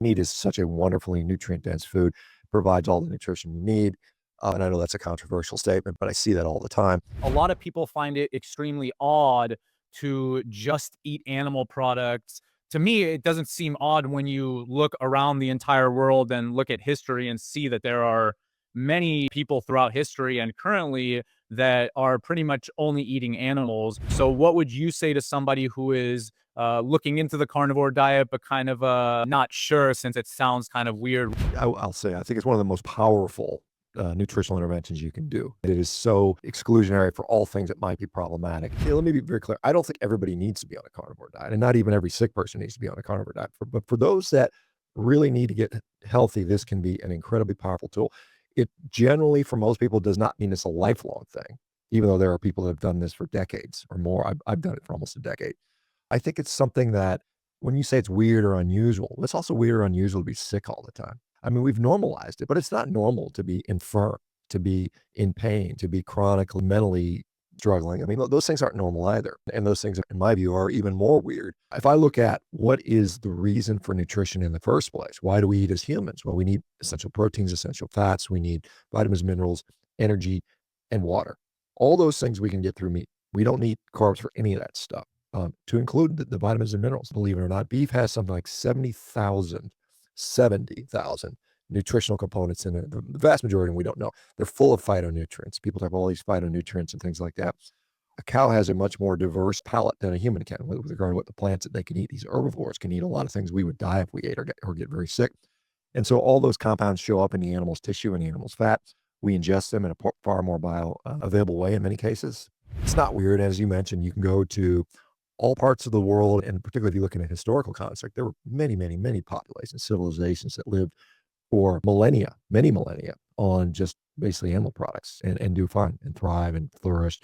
Meat is such a wonderfully nutrient-dense food, provides all the nutrition you need. And I know that's a controversial statement, but I see that all the time. A lot of people find it extremely odd to just eat animal products. To me, it doesn't seem odd when you look around the entire world and look at history and see that there are many people throughout history and currently that are pretty much only eating animals. So, what would you say to somebody who is looking into the carnivore diet, but kind of not sure since it sounds kind of weird? I'll say I think it's one of the most powerful nutritional interventions you can do. It is so exclusionary for all things that might be problematic. Yeah, let me be very clear. I don't think everybody needs to be on a carnivore diet, and not even every sick person needs to be on a carnivore diet. But for those that really need to get healthy, this can be an incredibly powerful tool. It generally, for most people, does not mean it's a lifelong thing, even though there are people that have done this for decades or more. I've done it for almost a decade. I think it's something that when you say it's weird or unusual, it's also weird or unusual to be sick all the time. I mean, we've normalized it, but it's not normal to be infirm, to be in pain, to be chronically mentally struggling. I mean, those things aren't normal either. And those things, in my view, are even more weird. If I look at what is the reason for nutrition in the first place, why do we eat as humans? Well, we need essential proteins, essential fats, we need vitamins, minerals, energy, and water. All those things we can get through meat. We don't need carbs for any of that stuff, to include the vitamins and minerals. Believe it or not, beef has something like 70,000 nutritional components in it. The vast majority we don't know. They're full of phytonutrients. People have all these phytonutrients and things like that. A cow has a much more diverse palate than a human can with regard to what the plants that they can eat. These herbivores can eat a lot of things we would die if we ate or get very sick. And so all those compounds show up in the animal's tissue and the animal's fat. We ingest them in a far more bio available way in many cases. It's not weird. As you mentioned, you can go to all parts of the world, and particularly if you look in a historical construct, there were many, many, many populations, civilizations that lived for millennia, many millennia, on just basically animal products and do fine and thrive and flourish.